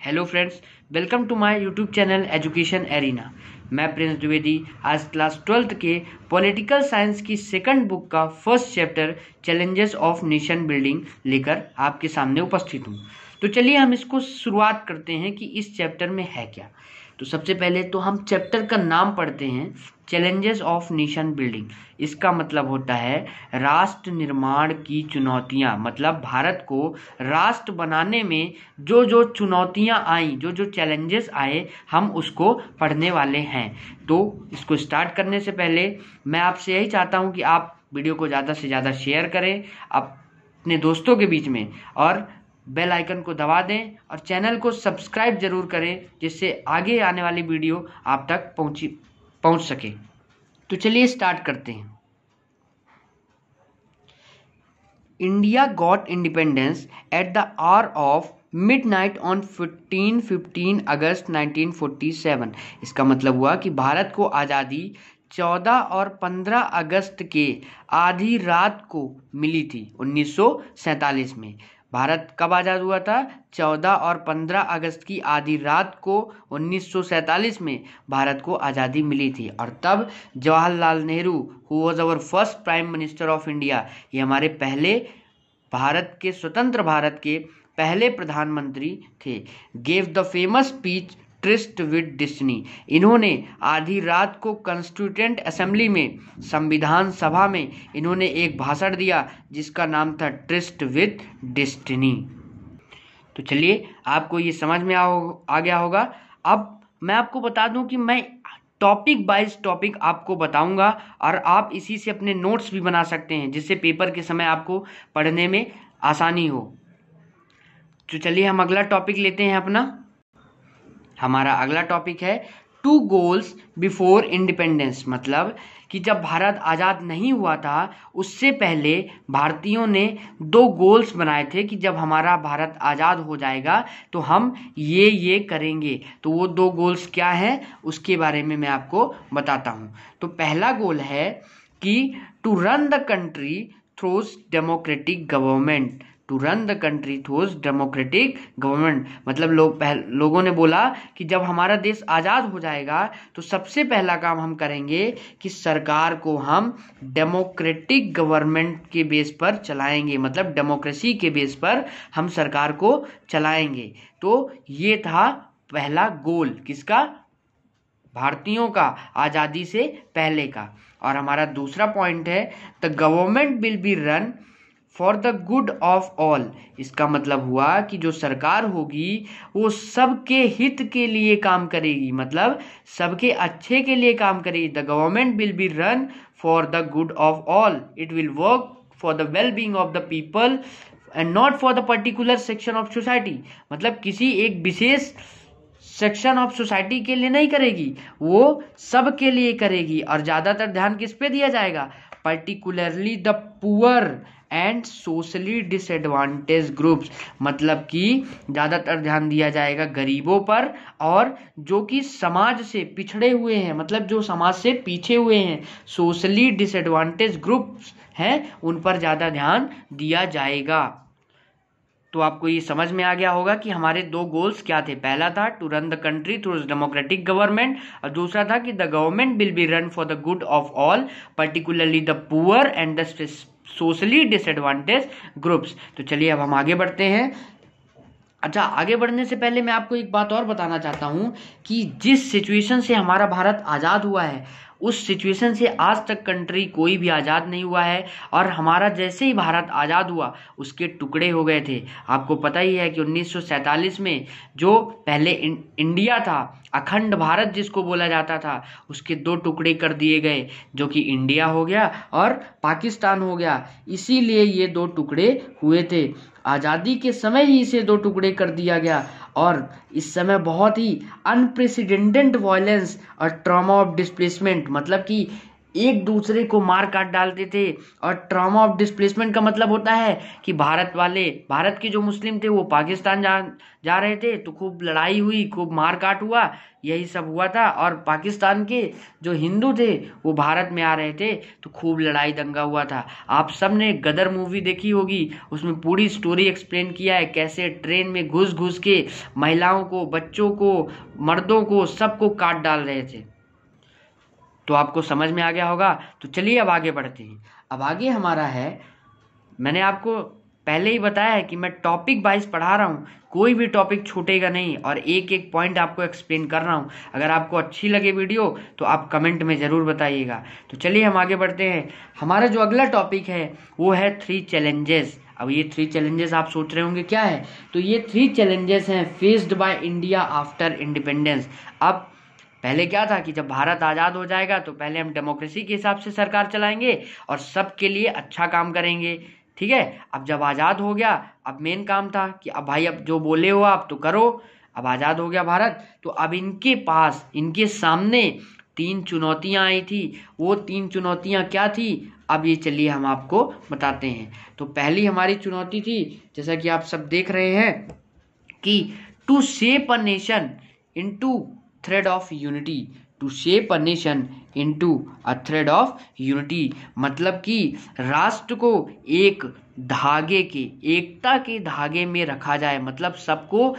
Hello friends, welcome to my YouTube channel education arena. मैं प्रिंस द्विवेदी आज class 12th के political science की second book का first chapter challenges of nation building लेकर आपके सामने उपस्थित हूँ। तो चलिए हम इसको शुरुआत करते हैं कि इस चैप्टर में है क्या। तो सबसे पहले तो हम चैप्टर का नाम पढ़ते हैं, चैलेंजेस ऑफ नेशन बिल्डिंग। इसका मतलब होता है राष्ट्र निर्माण की चुनौतियां, मतलब भारत को राष्ट्र बनाने में जो जो चुनौतियां आई, जो जो चैलेंजेस आए, हम उसको पढ़ने वाले हैं। तो इसको स्टार्ट करने से पहले मैं आपसे यही चाहता हूं कि आप वीडियो को ज़्यादा से ज़्यादा शेयर करें अपने दोस्तों के बीच में और बेल आइकन को दबा दें और चैनल को सब्सक्राइब जरूर करें, जिससे आगे आने वाली वीडियो आप तक पहुंच सके। तो चलिए स्टार्ट करते हैं। India got independence at the hour of midnight on 15 अगस्त 1947। इसका मतलब हुआ कि भारत को आज़ादी 14 और 15 अगस्त के आधी रात को मिली थी 1947 में। भारत कब आज़ाद हुआ था? 14 और 15 अगस्त की आधी रात को 1947 में भारत को आज़ादी मिली थी। और तब Jawaharlal Nehru, who was our first prime minister of India, ये हमारे पहले भारत के स्वतंत्र भारत के पहले प्रधानमंत्री थे, gave the famous speech tourist with destiny. इन्होंने आधी रात को कॉन्स्टिट्यूएंट असेंबली में, संविधान सभा में इन्होंने एक भाषण दिया जिसका नाम था ट्रिस्ट विद डेस्टिनी। तो चलिए आपको ये समझ में आ गया होगा। अब मैं आपको बता दूं कि मैं टॉपिक बाइज टॉपिक आपको बताऊंगा और आप इसी से अपने नोट्स भी बना सकते हैं, जिससे पेपर के समय आपको पढ़ने में आसानी हो। तो चलिए हम अगला टॉपिक लेते हैं अपना। हमारा अगला टॉपिक है टू गोल्स बिफोर इंडिपेंडेंस। मतलब कि जब भारत आज़ाद नहीं हुआ था उससे पहले भारतीयों ने दो गोल्स बनाए थे कि जब हमारा भारत आज़ाद हो जाएगा तो हम ये करेंगे। तो वो दो गोल्स क्या हैं उसके बारे में मैं आपको बताता हूँ। तो पहला गोल है कि to run the country through democratic government. To run the country through democratic government मतलब लोगों ने बोला कि जब हमारा देश आज़ाद हो जाएगा तो सबसे पहला काम हम करेंगे कि सरकार को हम डेमोक्रेटिक गवर्नमेंट के बेस पर चलाएंगे, मतलब डेमोक्रेसी के बेस पर हम सरकार को चलाएंगे। तो ये था पहला गोल, किसका? भारतीयों का, आज़ादी से पहले का। और हमारा दूसरा पॉइंट है the government will be run for the good of all. इसका मतलब हुआ कि जो सरकार होगी वो सबके हित के लिए काम करेगी, मतलब सबके अच्छे के लिए काम करेगी। The government will be run for the good of all. It will work for the well being of the people and not for the particular section of society. मतलब किसी एक विशेष सेक्शन ऑफ सोसाइटी के लिए नहीं करेगी, वो सब के लिए करेगी। और ज़्यादातर ध्यान किस पे दिया जाएगा? Particularly the poor and socially disadvantaged groups. मतलब कि ज़्यादातर ध्यान दिया जाएगा गरीबों पर और जो कि समाज से पिछड़े हुए हैं, मतलब जो समाज से पीछे हुए हैं, सोशली डिसएडवांटेज ग्रुप्स हैं, उन पर ज़्यादा ध्यान दिया जाएगा। तो आपको ये समझ में आ गया होगा कि हमारे दो गोल्स क्या थे। पहला था to run the country through democratic government और दूसरा था कि the government will be run for the good of all, particularly the poor and the socially disadvantaged groups. तो चलिए अब हम आगे बढ़ते हैं। अच्छा, आगे बढ़ने से पहले मैं आपको एक बात और बताना चाहता हूं कि जिस सिचुएशन से हमारा भारत आज़ाद हुआ है उस सिचुएशन से आज तक कंट्री कोई भी आज़ाद नहीं हुआ है। और हमारा जैसे ही भारत आज़ाद हुआ उसके टुकड़े हो गए थे। आपको पता ही है कि 1947 में जो पहले इंडिया था, अखंड भारत जिसको बोला जाता था, उसके दो टुकड़े कर दिए गए, जो कि इंडिया हो गया और पाकिस्तान हो गया। इसीलिए ये दो टुकड़े हुए थे। आज़ादी के समय ही इसे दो टुकड़े कर दिया गया और इस समय बहुत ही अनप्रेसिडेंटेड वायलेंस और ट्रॉमा ऑफ डिस्प्लेसमेंट, मतलब कि एक दूसरे को मार काट डालते थे। और ट्रॉमा ऑफ डिस्प्लेसमेंट का मतलब होता है कि भारत के जो मुस्लिम थे वो पाकिस्तान जा रहे थे, तो खूब लड़ाई हुई, खूब मार काट हुआ, यही सब हुआ था। और पाकिस्तान के जो हिंदू थे वो भारत में आ रहे थे, तो खूब लड़ाई दंगा हुआ था। आप सब ने गदर मूवी देखी होगी, उसमें पूरी स्टोरी एक्सप्लेन किया है कैसे ट्रेन में घुस घुस के महिलाओं को, बच्चों को, मर्दों को, सबको काट डाल रहे थे। तो आपको समझ में आ गया होगा। तो चलिए अब आगे बढ़ते हैं। अब आगे हमारा है, मैंने आपको पहले ही बताया है कि मैं टॉपिक वाइज पढ़ा रहा हूँ, कोई भी टॉपिक छूटेगा नहीं और एक एक पॉइंट आपको एक्सप्लेन कर रहा हूँ। अगर आपको अच्छी लगे वीडियो तो आप कमेंट में ज़रूर बताइएगा। तो चलिए हम आगे बढ़ते हैं। हमारा जो अगला टॉपिक है वो है 3 चैलेंजेस। अब ये 3 चैलेंजेस आप सोच रहे होंगे क्या है, तो ये 3 चैलेंजेस हैं faced by India after independence. अब पहले क्या था कि जब भारत आज़ाद हो जाएगा तो पहले हम डेमोक्रेसी के हिसाब से सरकार चलाएंगे और सबके लिए अच्छा काम करेंगे, ठीक है। अब जब आज़ाद हो गया, अब मेन काम था कि अब भाई अब जो बोले हो आप तो करो। अब आज़ाद हो गया भारत, तो अब इनके सामने 3 चुनौतियां आई थी। वो 3 चुनौतियां क्या थी, अब ये चलिए हम आपको बताते हैं। तो पहली हमारी चुनौती थी, जैसा कि आप सब देख रहे हैं, कि to shape a nation into thread of unity. To shape a nation into a thread of unity मतलब कि राष्ट्र को एक एकता के धागे में रखा जाए, मतलब सबको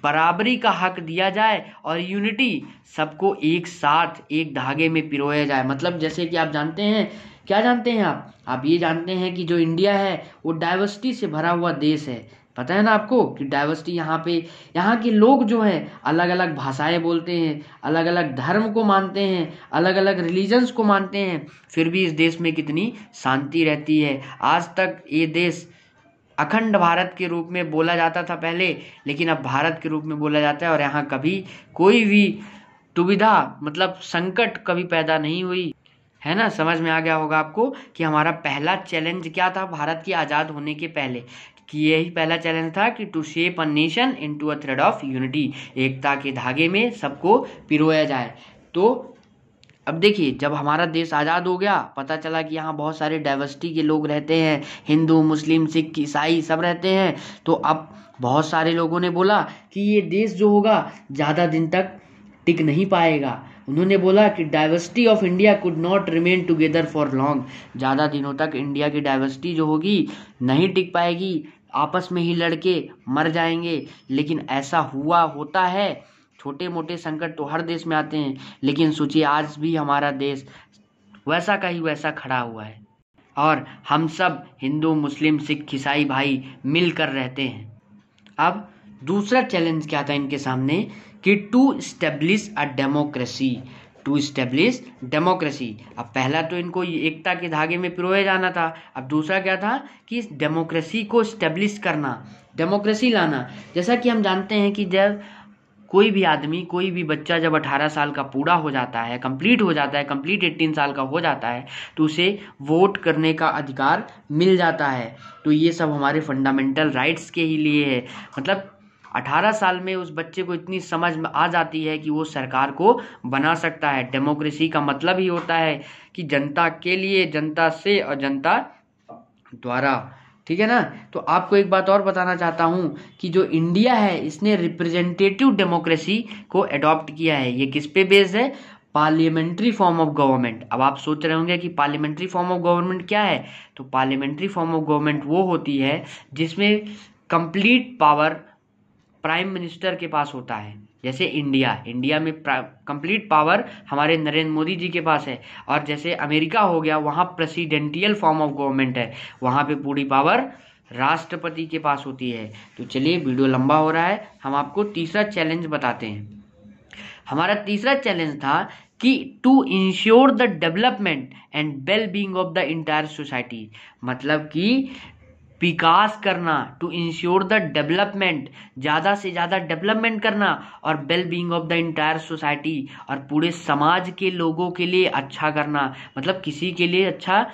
बराबरी का हक दिया जाए और यूनिटी, सबको एक साथ एक धागे में पिरोया जाए। मतलब जैसे कि आप जानते हैं, क्या जानते हैं आप ये जानते हैं कि जो इंडिया है वो डाइवर्सिटी से भरा हुआ देश है। पता है ना आपको कि डाइवर्सिटी यहाँ के लोग जो हैं अलग अलग भाषाएं बोलते हैं, अलग अलग धर्म को मानते हैं, अलग अलग रिलीजन्स को मानते हैं, फिर भी इस देश में कितनी शांति रहती है। आज तक ये देश अखंड भारत के रूप में बोला जाता था पहले, लेकिन अब भारत के रूप में बोला जाता है और यहाँ कभी कोई भी दुविधा मतलब संकट कभी पैदा नहीं हुई, है ना। समझ में आ गया होगा आपको कि हमारा पहला चैलेंज क्या था भारत की आज़ाद होने के पहले, कि यही पहला चैलेंज था कि to shape a nation into a thread of unity, एकता के धागे में सबको पिरोया जाए। तो अब देखिए, जब हमारा देश आज़ाद हो गया, पता चला कि यहाँ बहुत सारे डाइवर्सिटी के लोग रहते हैं, हिंदू, मुस्लिम, सिख, ईसाई सब रहते हैं। तो अब बहुत सारे लोगों ने बोला कि ये देश जो होगा ज़्यादा दिन तक टिक नहीं पाएगा। उन्होंने बोला कि diversity of India could not remain together for long. ज़्यादा दिनों तक इंडिया की डाइवर्सिटी जो होगी नहीं टिक पाएगी, आपस में ही लड़के मर जाएंगे। लेकिन ऐसा होता है, छोटे मोटे संकट तो हर देश में आते हैं, लेकिन सोचिए आज भी हमारा देश वैसा का ही वैसा खड़ा हुआ है और हम सब हिंदू, मुस्लिम, सिख, ईसाई भाई मिलकर रहते हैं। अब दूसरा चैलेंज क्या था इनके सामने, कि टू स्टेब्लिश अ डेमोक्रेसी। अब पहला तो इनको एकता के धागे में पिरोया जाना था, अब दूसरा क्या था कि इस डेमोक्रेसी को स्टेब्लिश करना, डेमोक्रेसी लाना। जैसा कि हम जानते हैं कि जब कोई भी आदमी, कोई भी बच्चा जब 18 साल का पूरा हो जाता है, कंप्लीट 18 साल का हो जाता है, तो उसे वोट करने का अधिकार मिल जाता है। तो ये सब हमारे फंडामेंटल राइट्स के ही लिए है। मतलब 18 साल में उस बच्चे को इतनी समझ में आ जाती है कि वो सरकार को बना सकता है। डेमोक्रेसी का मतलब ही होता है कि जनता के लिए, जनता से और जनता द्वारा, ठीक है ना। तो आपको एक बात और बताना चाहता हूँ कि जो इंडिया है इसने रिप्रेजेंटेटिव डेमोक्रेसी को एडॉप्ट किया है। ये किस पे बेस्ड है, पार्लियामेंट्री फॉर्म ऑफ गवर्नमेंट। अब आप सोच रहे होंगे कि पार्लियामेंट्री फॉर्म ऑफ गवर्नमेंट क्या है, तो पार्लियामेंट्री फॉर्म ऑफ गवर्नमेंट वो होती है जिसमें कंप्लीट पावर प्राइम मिनिस्टर के पास होता है। जैसे इंडिया में कंप्लीट पावर हमारे नरेंद्र मोदी जी के पास है, और जैसे अमेरिका हो गया वहाँ प्रेसिडेंटियल फॉर्म ऑफ गवर्नमेंट है, वहाँ पे पूरी पावर राष्ट्रपति के पास होती है। तो चलिए, वीडियो लंबा हो रहा है, हम आपको तीसरा चैलेंज बताते हैं। हमारा तीसरा चैलेंज था कि to ensure the development and well being of the entire society, मतलब कि विकास करना, टू इंश्योर द डेवलपमेंट, ज़्यादा से ज़्यादा डेवलपमेंट करना, और well being of the entire society, और पूरे समाज के लोगों के लिए अच्छा करना। मतलब किसी के लिए अच्छा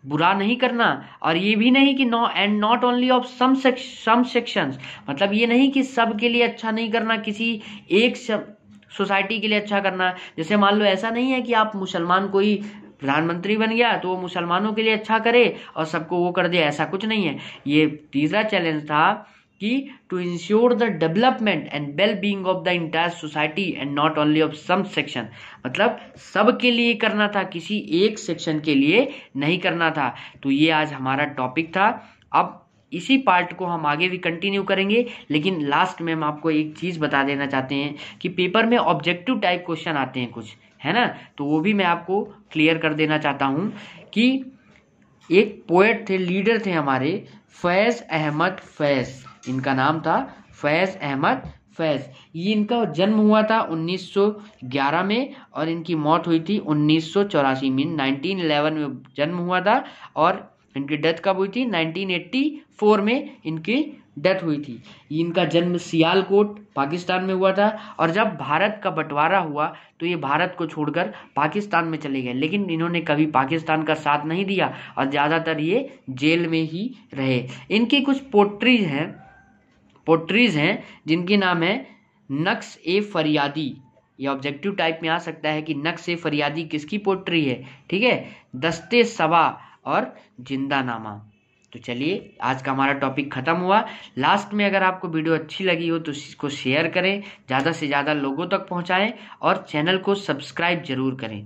बुरा नहीं करना, और ये भी नहीं कि not only of some sections, मतलब ये नहीं कि सब के लिए अच्छा नहीं करना, किसी एक सोसाइटी के लिए अच्छा करना। जैसे मान लो ऐसा नहीं है कि आप मुसलमान को ही प्रधानमंत्री बन गया तो वो मुसलमानों के लिए अच्छा करे और सबको वो कर दे, ऐसा कुछ नहीं है। ये तीसरा चैलेंज था कि to ensure the development and well being of the entire society and not only of some section, मतलब सबके लिए करना था, किसी एक सेक्शन के लिए नहीं करना था। तो ये आज हमारा टॉपिक था। अब इसी पार्ट को हम आगे भी कंटिन्यू करेंगे, लेकिन लास्ट में हम आपको एक चीज बता देना चाहते हैं कि पेपर में ऑब्जेक्टिव टाइप क्वेश्चन आते हैं कुछ, है ना, तो वो भी मैं आपको क्लियर कर देना चाहता हूं कि एक पोएट थे, लीडर थे हमारे, फैज अहमद फैज, इनका नाम था फैज अहमद फैज। ये इनका जन्म हुआ था 1911 में और इनकी मौत हुई थी 1984 में, 1911 में जन्म हुआ था और इनकी डेथ कब हुई थी, 1984 में इनकी डेथ हुई थी। इनका जन्म सियालकोट पाकिस्तान में हुआ था और जब भारत का बंटवारा हुआ तो ये भारत को छोड़कर पाकिस्तान में चले गए, लेकिन इन्होंने कभी पाकिस्तान का साथ नहीं दिया और ज़्यादातर ये जेल में ही रहे। इनकी कुछ पोट्रीज हैं जिनकी नाम है नक्श ए फरियादी। ये ऑब्जेक्टिव टाइप में आ सकता है कि नक्श ए फरियादी किसकी पोट्री है, ठीक है, दस्ते सबा और जिंदानामा। तो चलिए आज का हमारा टॉपिक खत्म हुआ। लास्ट में अगर आपको वीडियो अच्छी लगी हो तो इसको शेयर करें, ज़्यादा से ज़्यादा लोगों तक पहुंचाएं और चैनल को सब्सक्राइब जरूर करें।